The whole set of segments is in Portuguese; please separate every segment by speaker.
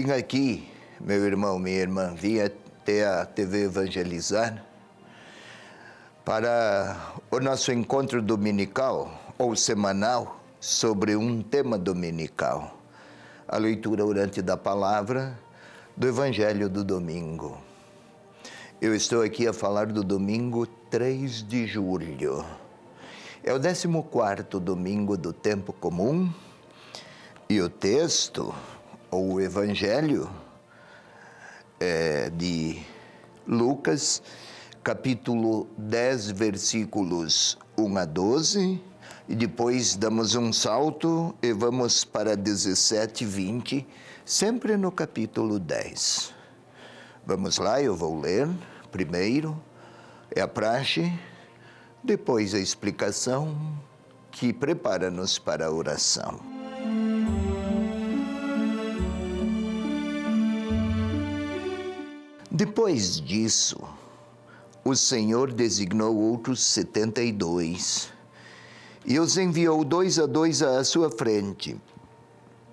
Speaker 1: Vim aqui, meu irmão, minha irmã, vim até a TV Evangelizar para o nosso encontro dominical ou semanal sobre um tema dominical, a leitura orante da palavra do Evangelho do domingo. Eu estou aqui a falar do domingo 3 de julho. É o 14º domingo do tempo comum e o texto, ou o Evangelho, é de Lucas, capítulo 10, versículos 1 a 12, e depois damos um salto e vamos para 17 e 20, sempre no capítulo 10. Vamos lá, eu vou ler. Primeiro é a praxe, depois a explicação que prepara-nos para a oração. Depois disso, o Senhor designou outros 72 e os enviou 2 a 2 à sua frente,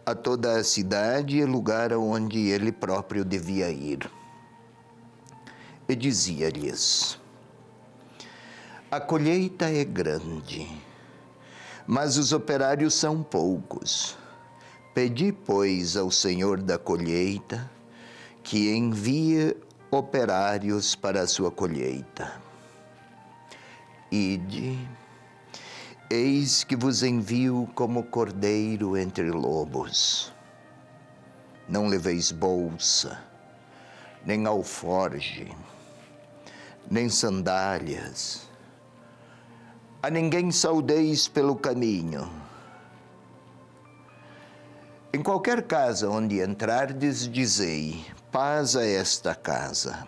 Speaker 1: a toda a cidade e lugar onde ele próprio devia ir. E dizia-lhes: a colheita é grande, mas os operários são poucos. Pedi, pois, ao Senhor da colheita que envie operários para a sua colheita. Ide, eis que vos envio como cordeiro entre lobos. Não leveis bolsa, nem alforge, nem sandálias. A ninguém saudeis pelo caminho. Em qualquer casa onde entrardes, dizei: paz a esta casa.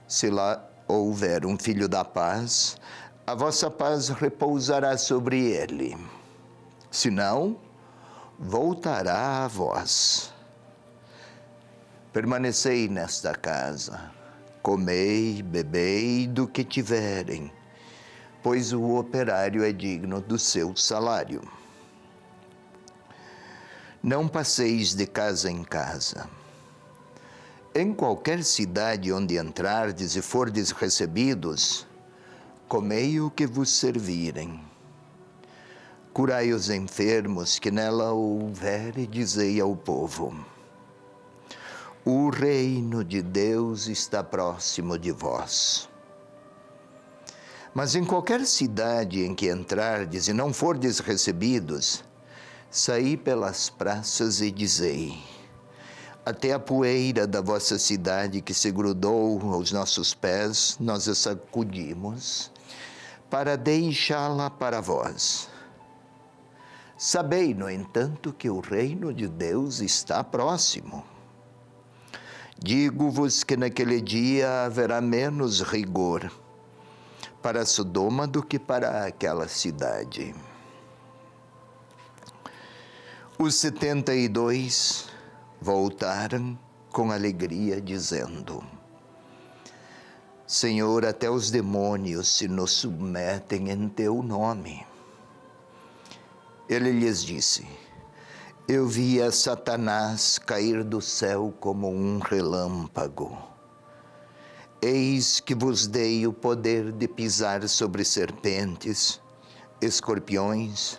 Speaker 1: Se lá houver um filho da paz, a vossa paz repousará sobre ele. Se não, voltará a vós. Permanecei nesta casa, comei, bebei do que tiverem, pois o operário é digno do seu salário. Não passeis de casa em casa. Em qualquer cidade onde entrardes e fordes recebidos, comei o que vos servirem. Curai os enfermos que nela houver e dizei ao povo: o reino de Deus está próximo de vós. Mas em qualquer cidade em que entrardes e não fordes recebidos, saí pelas praças e dizei: até a poeira da vossa cidade que se grudou aos nossos pés, nós a sacudimos, para deixá-la para vós. Sabei, no entanto, que o reino de Deus está próximo. Digo-vos que naquele dia haverá menos rigor para Sodoma do que para aquela cidade. Os 72 voltaram com alegria, dizendo: Senhor, até os demônios se nos submetem em teu nome. Ele lhes disse: eu vi a Satanás cair do céu como um relâmpago. Eis que vos dei o poder de pisar sobre serpentes, escorpiões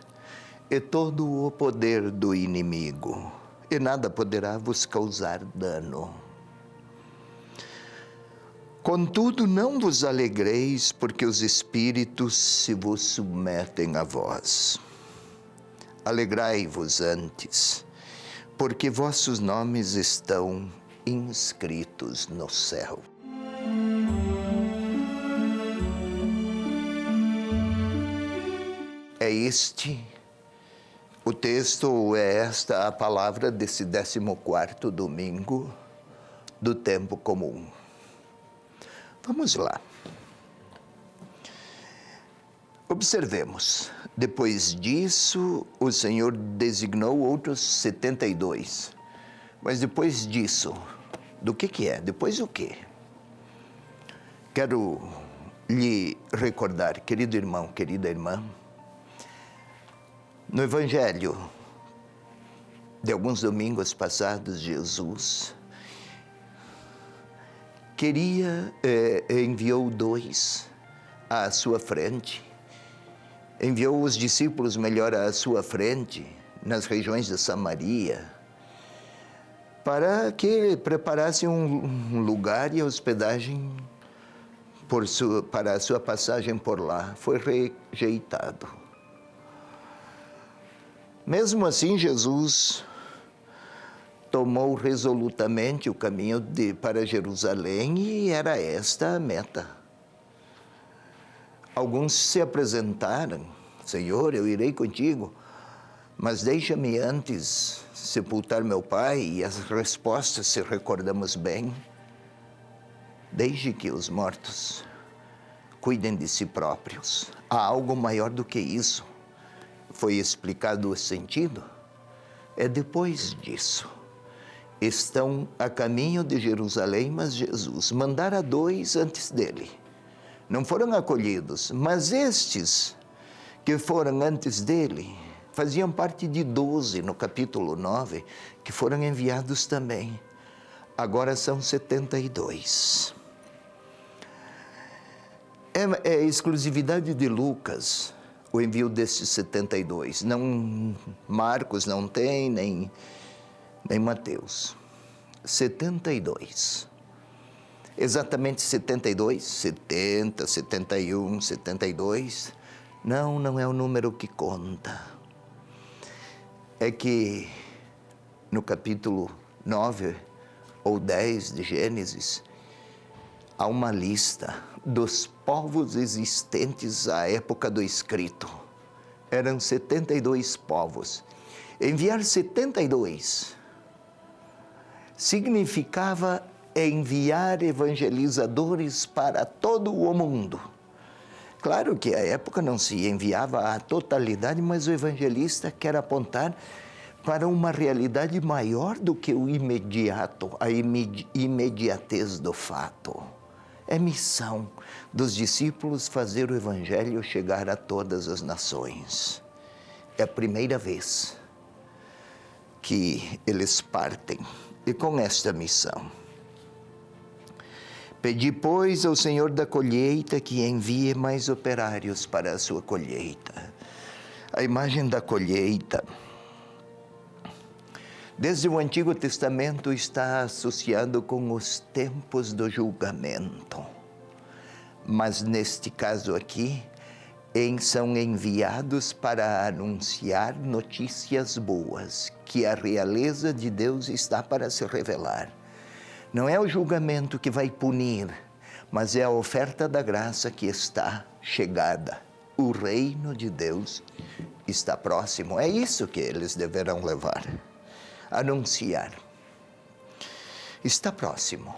Speaker 1: e todo o poder do inimigo, e nada poderá vos causar dano. Contudo, não vos alegreis, porque os espíritos se vos submetem a vós. Alegrai-vos antes, porque vossos nomes estão inscritos no céu. É este o texto, é esta a palavra desse 14º domingo do tempo comum. Vamos lá. Observemos. Depois disso, o Senhor designou outros 72. Mas depois disso, do que é? Depois o quê? Quero lhe recordar, querido irmão, querida irmã, no Evangelho de alguns domingos passados, Jesus enviou 2 à sua frente, enviou os discípulos melhor à sua frente, nas regiões de Samaria, para que preparassem um lugar e hospedagem para a sua passagem por lá. Foi rejeitado. Mesmo assim, Jesus tomou resolutamente o caminho para Jerusalém e era esta a meta. Alguns se apresentaram: Senhor, eu irei contigo, mas deixa-me antes sepultar meu pai. E as respostas, se recordamos bem: deixe que os mortos cuidem de si próprios. Há algo maior do que isso. Foi explicado o sentido? É depois disso. Estão a caminho de Jerusalém, mas Jesus mandara 2 antes dele. Não foram acolhidos, mas estes que foram antes dele faziam parte de 12 no capítulo 9, que foram enviados também. Agora são 72. É exclusividade de Lucas o envio desses 72. Não, Marcos não tem, nem Mateus. 72. Exatamente 72, 70, 71, 72. Não é o número que conta. É que no capítulo 9 ou 10 de Gênesis, há uma lista dos povos existentes à época do escrito. Eram 72 povos. Enviar 72 significava enviar evangelizadores para todo o mundo. Claro que à época não se enviava a totalidade, mas o evangelista quer apontar para uma realidade maior do que o imediato, a imediatez do fato. É missão dos discípulos fazer o evangelho chegar a todas as nações. É a primeira vez que eles partem, e com esta missão: pedi, pois, ao Senhor da colheita que envie mais operários para a sua colheita. A imagem da colheita, desde o Antigo Testamento, está associado com os tempos do julgamento. Mas neste caso aqui, são enviados para anunciar notícias boas, que a realeza de Deus está para se revelar. Não é o julgamento que vai punir, mas é a oferta da graça que está chegada. O reino de Deus está próximo. É isso que eles deverão levar. Anunciar. Está próximo.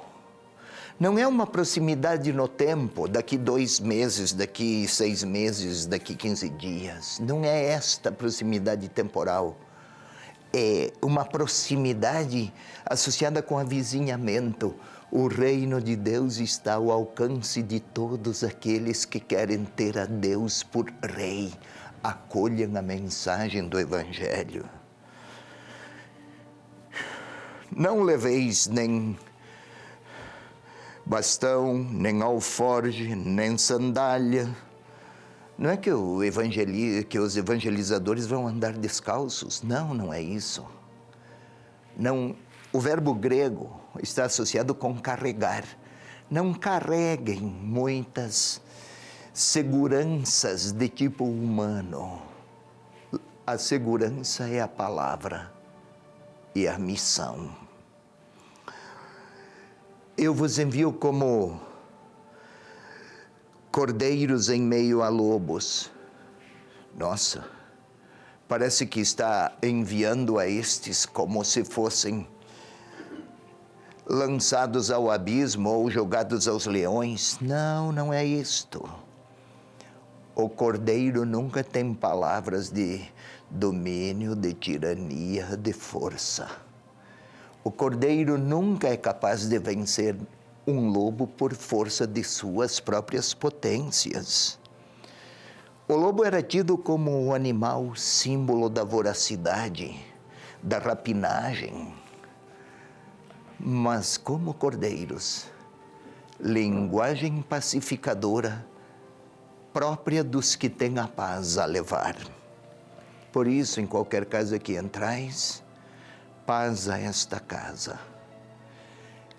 Speaker 1: Não é uma proximidade no tempo, daqui 2 meses, daqui 6 meses, daqui 15 dias. Não é esta proximidade temporal. É uma proximidade associada com avizinhamento. O reino de Deus está ao alcance de todos aqueles que querem ter a Deus por Rei. Acolham a mensagem do Evangelho. Não leveis nem bastão, nem alforge, nem sandália. Não é que os evangelizadores vão andar descalços. Não é isso. Não, o verbo grego está associado com carregar. Não carreguem muitas seguranças de tipo humano. A segurança é a palavra e a missão. Eu vos envio como cordeiros em meio a lobos. Nossa, parece que está enviando a estes como se fossem lançados ao abismo ou jogados aos leões. Não é isto. O cordeiro nunca tem palavras de domínio, de tirania, de força. O cordeiro nunca é capaz de vencer um lobo por força de suas próprias potências. O lobo era tido como um animal símbolo da voracidade, da rapinagem. Mas como cordeiros, linguagem pacificadora própria dos que têm a paz a levar. Por isso, em qualquer casa que entrais, paz a esta casa.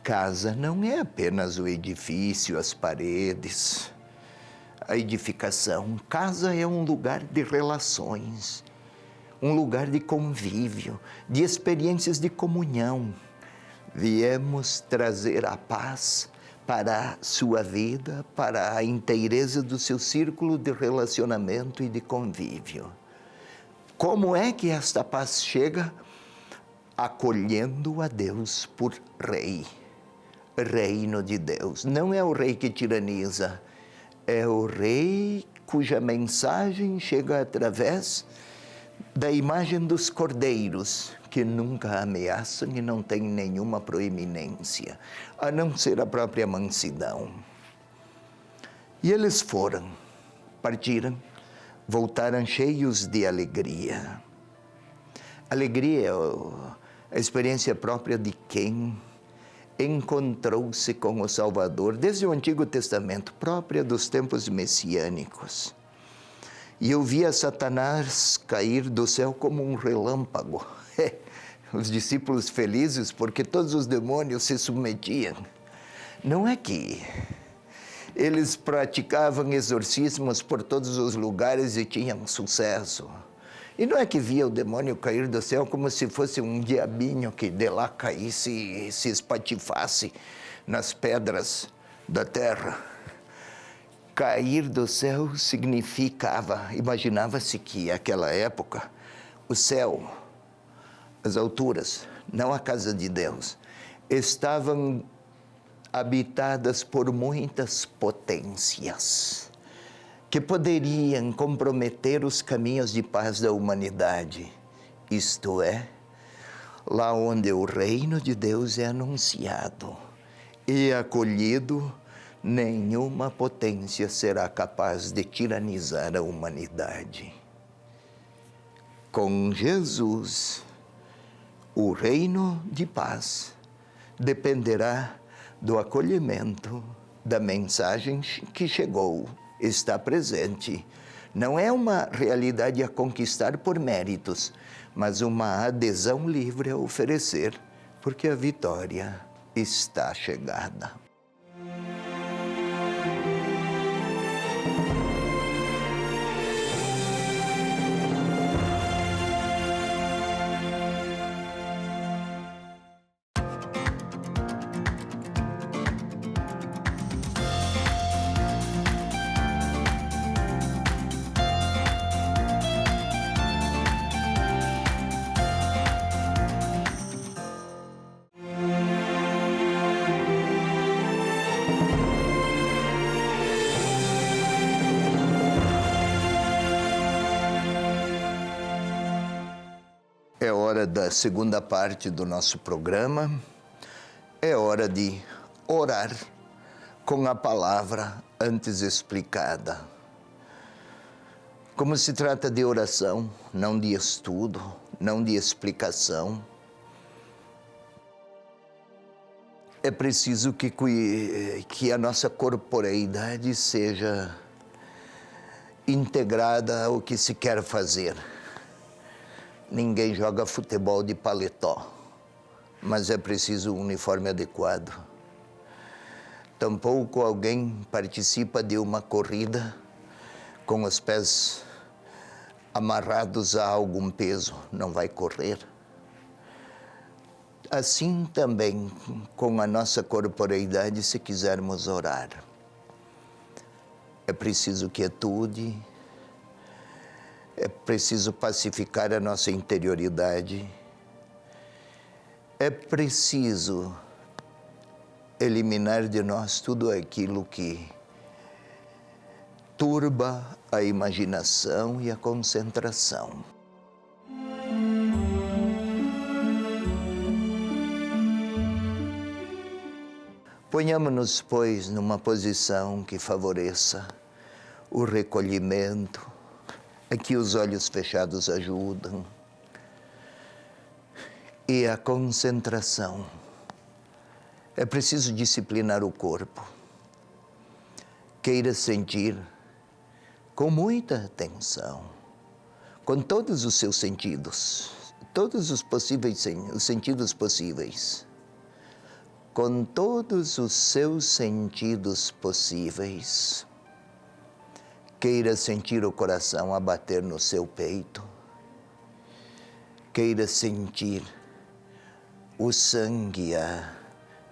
Speaker 1: Casa não é apenas o edifício, as paredes, a edificação. Casa é um lugar de relações, um lugar de convívio, de experiências de comunhão. Viemos trazer a paz para a sua vida, para a inteireza do seu círculo de relacionamento e de convívio. Como é que esta paz chega? Acolhendo a Deus por Rei. Reino de Deus. Não é o rei que tiraniza, é o rei cuja mensagem chega através da imagem dos cordeiros, que nunca ameaçam e não têm nenhuma proeminência, a não ser a própria mansidão. E eles foram, partiram, voltaram cheios de alegria. Alegria é a experiência própria de quem encontrou-se com o Salvador, desde o Antigo Testamento, própria dos tempos messiânicos. E eu via Satanás cair do céu como um relâmpago. Os discípulos felizes porque todos os demônios se submetiam. Não é que eles praticavam exorcismos por todos os lugares e tinham sucesso. E não é que via o demônio cair do céu como se fosse um diabinho que de lá caísse e se espatifasse nas pedras da terra. Cair do céu significava, imaginava-se que naquela época, o céu, as alturas, não a casa de Deus, estavam habitadas por muitas potências que poderiam comprometer os caminhos de paz da humanidade. Isto é, lá onde o reino de Deus é anunciado e acolhido, nenhuma potência será capaz de tiranizar a humanidade. Com Jesus, o reino de paz dependerá do acolhimento da mensagem que chegou, está presente. Não é uma realidade a conquistar por méritos, mas uma adesão livre a oferecer, porque a vitória está chegada. É hora da segunda parte do nosso programa. É hora de orar com a palavra antes explicada. Como se trata de oração, não de estudo, não de explicação, é preciso que a nossa corporeidade seja integrada ao que se quer fazer. Ninguém joga futebol de paletó, mas é preciso um uniforme adequado. Tampouco alguém participa de uma corrida com os pés amarrados a algum peso, não vai correr. Assim também com a nossa corporeidade, se quisermos orar. É preciso quietude, é preciso pacificar a nossa interioridade, é preciso eliminar de nós tudo aquilo que turba a imaginação e a concentração. Ponhamos-nos, pois, numa posição que favoreça o recolhimento. Aqui os olhos fechados ajudam. e a concentração. É preciso disciplinar o corpo. Queira sentir com muita atenção, com todos os seus sentidos, todos os possíveis os sentidos possíveis. Com todos os seus sentidos possíveis. Queira sentir o coração a bater no seu peito. Queira sentir o sangue a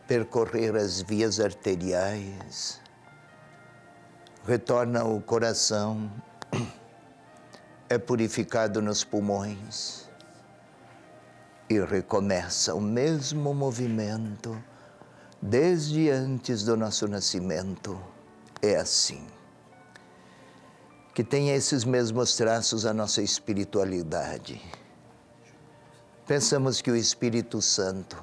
Speaker 1: percorrer as vias arteriais. Retorna o coração, é purificado nos pulmões e recomeça o mesmo movimento desde antes do nosso nascimento. É assim. Que tenha esses mesmos traços a nossa espiritualidade. Pensamos que o Espírito Santo,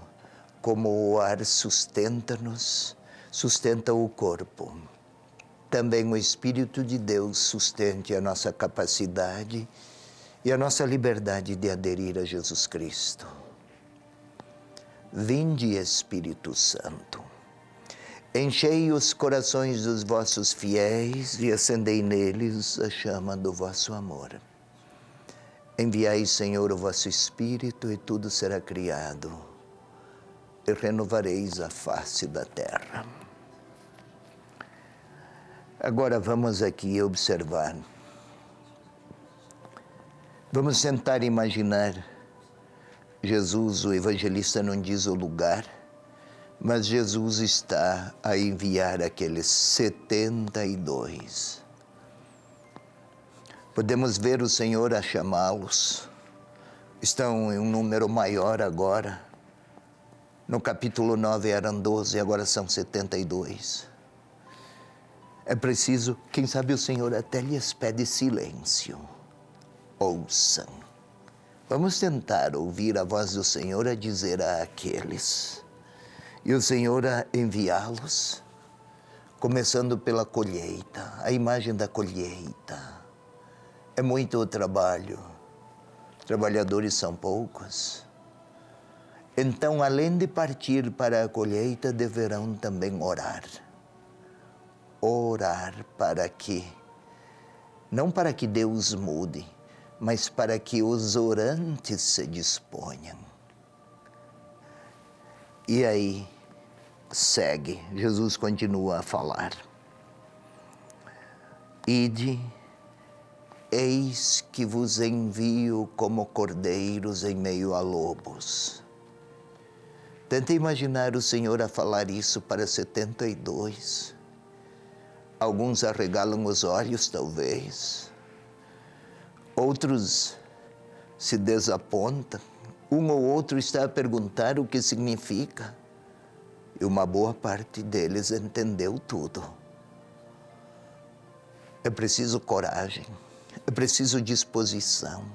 Speaker 1: como o ar sustenta-nos, sustenta o corpo. Também o Espírito de Deus sustente a nossa capacidade e a nossa liberdade de aderir a Jesus Cristo. Vinde, Espírito Santo, enchei os corações dos vossos fiéis e acendei neles a chama do vosso amor. Enviai, Senhor, o vosso Espírito e tudo será criado, e renovareis a face da terra. Agora vamos aqui observar. Vamos tentar imaginar. Jesus, o evangelista, não diz o lugar, mas Jesus está a enviar aqueles 72. Podemos ver o Senhor a chamá-los. Estão em um número maior agora. No capítulo 9 eram 12, agora são 72. É preciso, quem sabe o Senhor até lhes pede silêncio. Ouçam. Vamos tentar ouvir a voz do Senhor a dizer àqueles. E o Senhor a enviá-los, começando pela colheita, a imagem da colheita. É muito o trabalho, trabalhadores são poucos. Então, além de partir para a colheita, deverão também orar. Orar para que, não para que Deus mude, mas para que os orantes se disponham. E aí, segue, Jesus continua a falar. Ide, eis que vos envio como cordeiros em meio a lobos. Tenta imaginar o Senhor a falar isso para 72. Alguns arregalam os olhos, talvez. Outros se desapontam. Um ou outro está a perguntar o que significa. E uma boa parte deles entendeu tudo. É preciso coragem. É preciso disposição.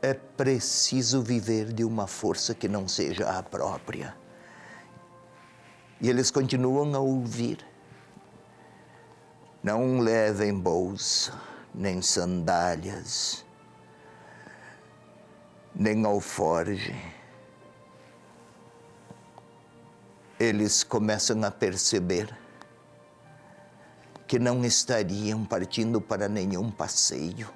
Speaker 1: É preciso viver de uma força que não seja a própria. E eles continuam a ouvir. Não levem bolsa, nem sandálias, nem alforge. Eles começam a perceber que não estariam partindo para nenhum passeio.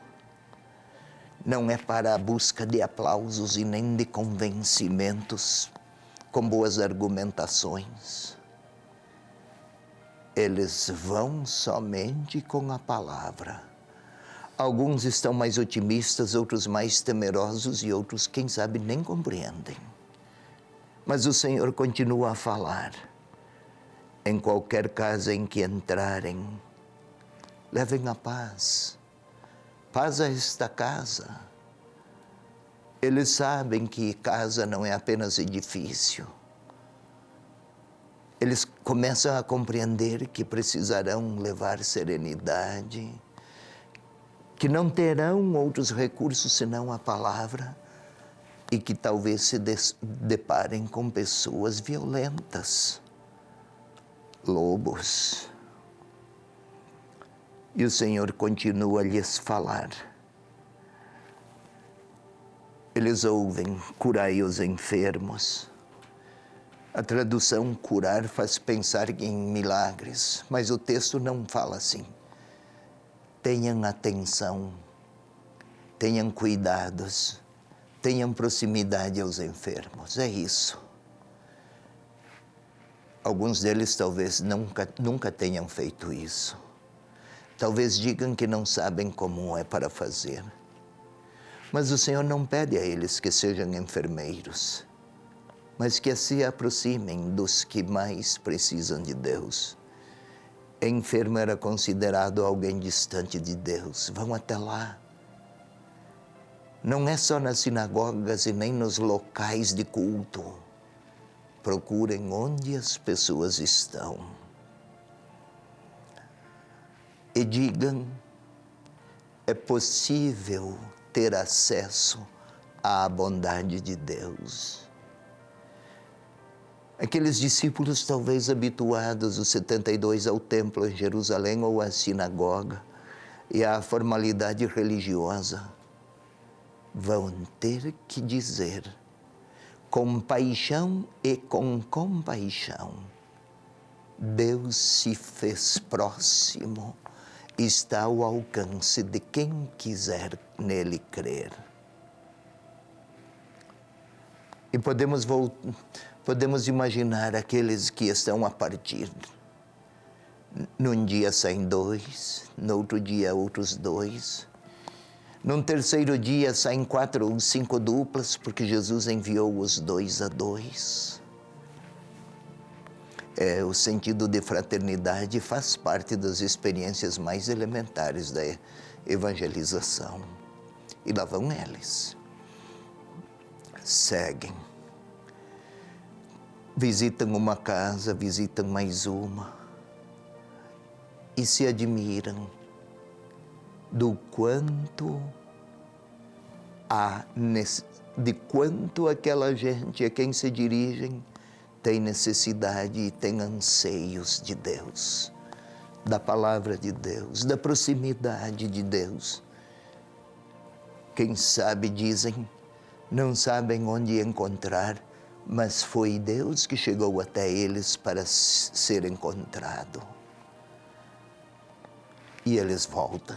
Speaker 1: Não é para a busca de aplausos e nem de convencimentos com boas argumentações. Eles vão somente com a palavra. Alguns estão mais otimistas, outros mais temerosos e outros, quem sabe, nem compreendem. Mas o Senhor continua a falar. Em qualquer casa em que entrarem, levem a paz. Paz a esta casa. Eles sabem que casa não é apenas edifício. Eles começam a compreender que precisarão levar serenidade, que não terão outros recursos senão a palavra e que talvez se deparem com pessoas violentas, lobos. E o Senhor continua a lhes falar. Eles ouvem, curai os enfermos. A tradução curar faz pensar em milagres, mas o texto não fala assim. Tenham atenção, tenham cuidados, tenham proximidade aos enfermos, é isso. Alguns deles talvez nunca tenham feito isso. Talvez digam que não sabem como é para fazer. Mas o Senhor não pede a eles que sejam enfermeiros, mas que se aproximem dos que mais precisam de Deus. Enfermo era considerado alguém distante de Deus. Vão até lá. Não é só nas sinagogas e nem nos locais de culto. Procurem onde as pessoas estão. E digam, é possível ter acesso à bondade de Deus. Aqueles discípulos talvez habituados, os 72, ao templo em Jerusalém ou à sinagoga e à formalidade religiosa, vão ter que dizer, com paixão e com compaixão, Deus se fez próximo, está ao alcance de quem quiser nele crer. E podemos imaginar aqueles que estão a partir. Num dia saem 2, no outro dia outros 2. Num terceiro dia saem 4 ou 5 duplas, porque Jesus enviou os 2 a 2. O sentido de fraternidade faz parte das experiências mais elementares da evangelização. E lá vão eles. Seguem. Visitam uma casa, visitam mais uma. E se admiram do quanto de quanto aquela gente a quem se dirigem tem necessidade e tem anseios de Deus, da palavra de Deus, da proximidade de Deus. Quem sabe dizem, não sabem onde encontrar, mas foi Deus que chegou até eles para ser encontrado. E eles voltam.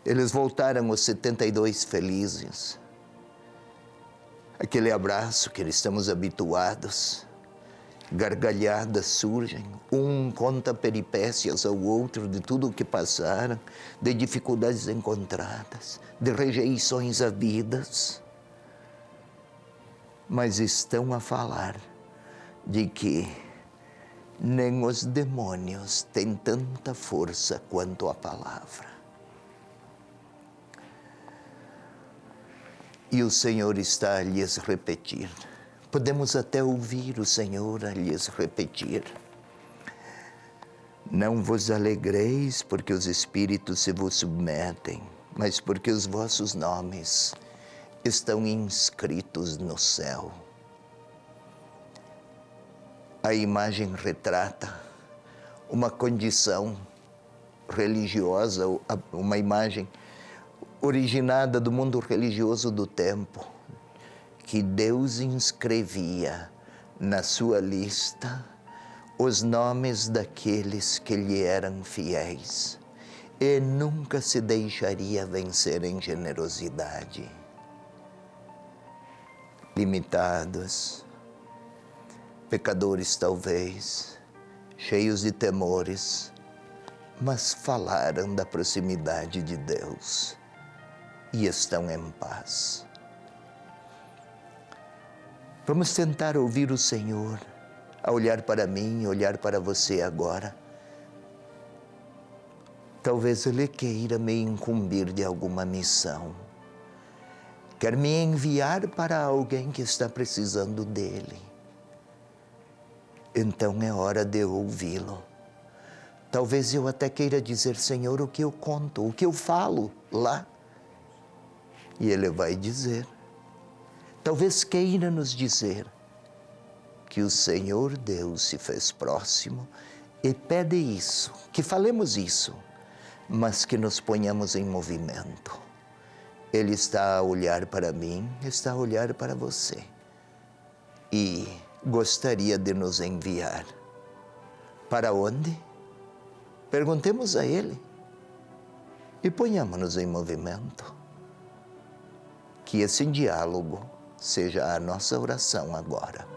Speaker 1: Eles voltaram os 72 felizes. Aquele abraço que estamos habituados, gargalhadas surgem, um conta peripécias ao outro de tudo o que passaram, de dificuldades encontradas, de rejeições havidas, mas estão a falar de que nem os demônios têm tanta força quanto a palavra. E o Senhor está a lhes repetir. Podemos até ouvir o Senhor a lhes repetir. Não vos alegreis porque os espíritos se vos submetem, mas porque os vossos nomes estão inscritos no céu. A imagem retrata uma condição religiosa, uma imagem originada do mundo religioso do tempo, que Deus inscrevia na sua lista os nomes daqueles que lhe eram fiéis e nunca se deixaria vencer em generosidade. Limitados, pecadores talvez, cheios de temores, mas falaram da proximidade de Deus e estão em paz. Vamos tentar ouvir o Senhor, a olhar para mim, olhar para você agora. Talvez Ele queira me incumbir de alguma missão. Quer me enviar para alguém que está precisando dEle. Então é hora de ouvi-lo. Talvez eu até queira dizer, Senhor, o que eu conto, o que eu falo lá. E Ele vai dizer. Talvez queira nos dizer que o Senhor Deus se fez próximo e pede isso, que falemos isso, mas que nos ponhamos em movimento, Ele está a olhar para mim, está a olhar para você. E gostaria de nos enviar. Para onde? Perguntemos a Ele. E ponhamos-nos em movimento. Que esse diálogo seja a nossa oração agora.